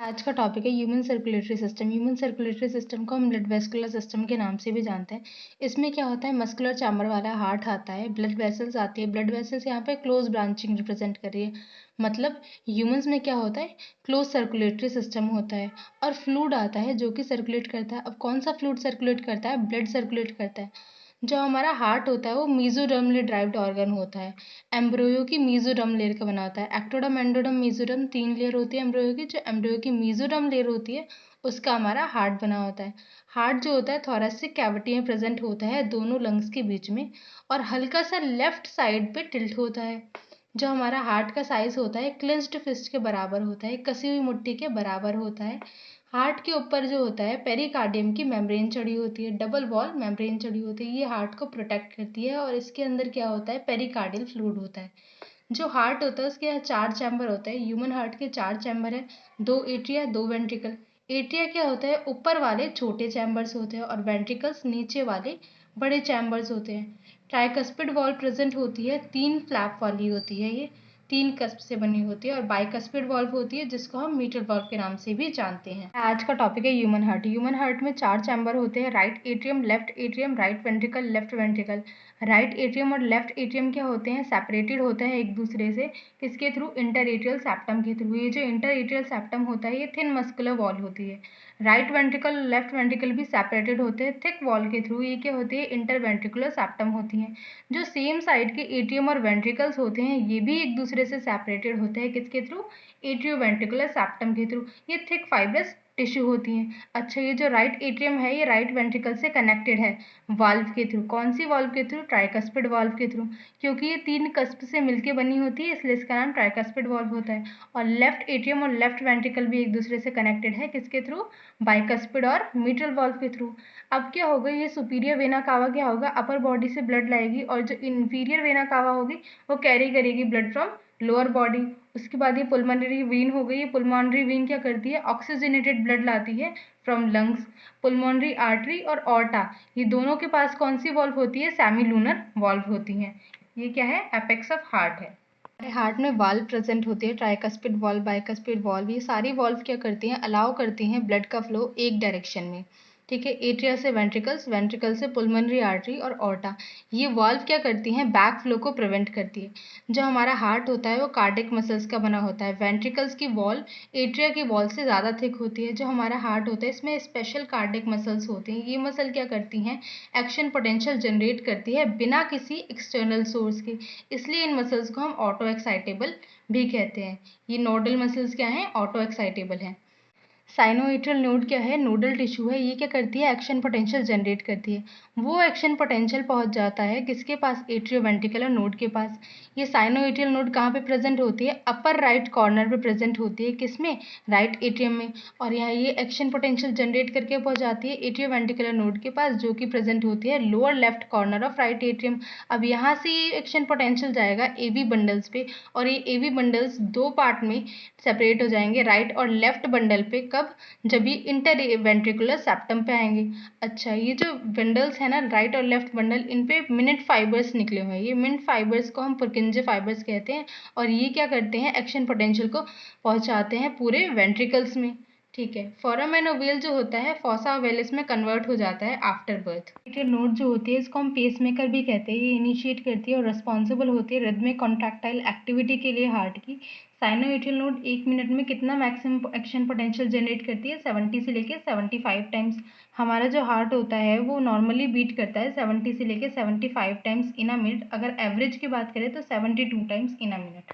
आज का टॉपिक है human circulatory system. Human circulatory system को हम ब्लड वेस्कुलर सिस्टम के नाम से भी जानते हैं। इसमें क्या होता है, मस्कुलर चैम्बर वाला हार्ट आता है, ब्लड वेसल्स आती है। ब्लड वेसल्स यहाँ पे क्लोज ब्रांचिंग रिप्रेजेंट कर रही है। मतलब ह्यूमंस में क्या होता है, क्लोज सर्कुलेटरी सिस्टम होता है और फ्लूड आता है जो कि सर्कुलेट करता है। अब कौन सा फ्लूड सर्कुलेट करता है? ब्लड सर्कुलेट करता है। जो हमारा हार्ट होता है वो मीजोडर्मली ड्राइव्ड ऑर्गन होता है। एम्ब्रियो की मीजोडर्म लेयर का बना होता है। एक्टोडर्म, एंडोडर्म, मीजोडर्म 3 लेयर होती है एम्ब्रियो की। जो एम्ब्रियो की मीजोडर्म लेयर होती है उसका हमारा हार्ट बना होता है। हार्ट जो होता है थोरेसिक कैविटी में प्रेजेंट होता है, दोनों लंग्स के बीच में, और हल्का सा लेफ्ट साइड पे टिल्ट होता है। जो हमारा हार्ट का साइज होता है क्लिंज्ड फिस्ट के बराबर होता है, कसी हुई मुट्ठी के बराबर होता है। हार्ट के ऊपर जो होता है पेरिकार्डियम की मेम्ब्रेन चढ़ी होती है, डबल वॉल मेम्ब्रेन चढ़ी होती है। ये हार्ट को प्रोटेक्ट करती है और इसके अंदर क्या होता है, पेरिकार्डियल फ्लूइड होता है। जो हार्ट होता है उसके यहाँ 4 चैम्बर होते हैं। ह्यूमन हार्ट के 4 चैम्बर है, 2 एट्रिया 2 वेंट्रिकल। एट्रिया क्या होता है, ऊपर वाले छोटे चैम्बर्स होते हैं और वेंट्रिकल्स नीचे वाले बड़े चैम्बर्स होते हैं। ट्राइकस्पिड वॉल प्रेजेंट होती है, 3 फ्लैप वाली होती है। ये 3 कस्प से बनी होती है और बाइकस्पिड वॉल्व होती है जिसको हम मीटर वॉल्व के नाम से भी जानते हैं। आज का टॉपिक है ह्यूमन हार्ट। ह्यूमन हार्ट में 4 चैम्बर होते हैं, right atrium, left atrium, right ventricle, left ventricle. Right atrium और लेफ्ट एट्रियम क्या होते हैं, सेपरेटेड होते हैं एक दूसरे से। किसके थ्रू? इंटर एट्रियल सेप्टम के थ्रू। ये जो इंटर एट्रियल सेप्टम होता है ये थिन मस्कुलर वॉल होती है। राइट वेंट्रिकल लेफ्ट वेंट्रिकल भी सेपरेटेड होते हैं थिक वॉल के थ्रू। ये क्या होती है, इंटर वेंट्रिकुलर सेप्टम होती है। जो सेम साइड के एट्रियम और वेंट्रिकल्स होते हैं ये भी एक दूसरे से सेपरेटेड होते हैं। किसके थ्रू? एट्रियो वेंट्रिकुलर सेप्टम के थ्रू। ये थिक फाइब्रस टिश्यू होती हैं। अच्छा, ये जो राइट एट्रियम है ये राइट वेंट्रिकल से कनेक्टेड है वाल्व के थ्रू। कौन सी वाल्व के थ्रू? ट्राइकस्पिड वाल्व के थ्रू। क्योंकि ये 3 कस्प से मिलकर बनी होती है इसलिए इसका नाम ट्राइकस्पिड वाल्व होता है। और लेफ्ट एट्रियम और लेफ्ट वेंट्रिकल भी एक दूसरे से कनेक्टेड है। किसके थ्रू? बाइकस्पिड और मिट्रल वाल्व के थ्रू। अब क्या होगा, ये सुपीरियर वेना कावा क्या होगा, अपर बॉडी से ब्लड लाएगी और जो इंफीरियर वेना कावा होगी वो कैरी करेगी ब्लड फ्रॉम लोअर बॉडी। उसके बाद ये पुल्मोनरी वीन हो गई। ये पुल्मोनरी वीन क्या करती है, ऑक्सीजनेटेड ब्लड लाती है फ्रॉम लंग्स। पुल्मोनरी आर्टरी और ऑर्टा ये दोनों के पास कौन सी वॉल्व होती है? सेमीलूनर वॉल्व होती है। ये क्या है, एपेक्स ऑफ हार्ट है। हमारे हार्ट में वाल्व प्रेजेंट होती है, ट्राइकस्पिड वॉल्व, बाइकस्पिड वॉल्व। ये सारी वॉल्व क्या करती हैं, अलाउ करती हैं ब्लड का फ्लो एक डायरेक्शन में। ठीक है, एट्रिया से वेंट्रिकल्स, वेंट्रिकल से पुल्मोनरी आर्टरी और ऑर्टा। ये वॉल्व क्या करती हैं, बैक फ्लो को प्रिवेंट करती है। जो हमारा हार्ट होता है वो कार्डियक मसल्स का बना होता है। वेंट्रिकल्स की वॉल एट्रिया की वॉल से ज़्यादा थिक होती है। जो हमारा हार्ट होता है इसमें स्पेशल कार्डियक मसल्स होते हैं। ये मसल क्या करती हैं, एक्शन पोटेंशियल जनरेट करती है बिना किसी एक्सटर्नल सोर्स के। इसलिए इन मसल्स को हम ऑटो एक्साइटेबल भी कहते हैं। ये नोडल मसल्स क्या हैं, ऑटो एक्साइटेबल हैं। साइनोइट्रल नोड क्या है, नोडल टिश्यू है। ये क्या करती है, एक्शन पोटेंशियल जनरेट करती है। वो एक्शन पोटेंशियल पहुंच जाता है किसके पास, एट्रियोवेंट्रिकुलर नोड के पास। ये साइनोइट्रल नोड कहाँ पे प्रेजेंट होती है, अपर राइट कॉर्नर पे प्रेजेंट होती है। किसमें? राइट एट्रियम में। और यहाँ ये एक्शन पोटेंशियल जनरेट करके पहुंच जाती है एट्रियोवेंट्रिकुलर नोड के पास जो कि प्रेजेंट होती है lower left corner of right atrium. अब यहाँ से ये एक्शन पोटेंशियल जाएगा एवी बंडल्स पे और ये एवी बंडल्स 2 पार्ट में सेपरेट हो जाएंगे, राइट और लेफ्ट बंडल पे। कब? जब ये इंटर वेंट्रिकुलर सेप्टम पे आएंगे। अच्छा, ये जो बंडल्स है ना, राइट और लेफ्ट बंडल, इन पे मिनट फाइबर्स निकले हुए हैं। ये मिनट फाइबर्स को हम पुरकिंजे फाइबर्स कहते हैं और ये क्या करते हैं, एक्शन पोटेंशियल को पहुंचाते हैं पूरे वेंट्रिकल्स में। ठीक है, फोरामेन ओवेल जो होता है फोसा ओवेलिस में कन्वर्ट हो जाता है आफ्टर बर्थ। नोड जो होती है इसको हम पेसमेकर भी कहते हैं। ये इनिशिएट करती है और रिस्पॉन्सिबल होती है रिदमिक कॉन्ट्रैक्टाइल एक्टिविटी के लिए हार्ट की। साइनोइट्रियल नोड 1 मिनट में कितना मैक्सिमम एक्शन पोटेंशियल जनरेट करती है, 70 से लेके 75 टाइम्स। हमारा जो हार्ट होता है वो नॉर्मली बीट करता है 70 से लेके 75 टाइम्स इन अ मिनट। अगर एवरेज की बात करें तो 72 टाइम्स इन अ मिनट।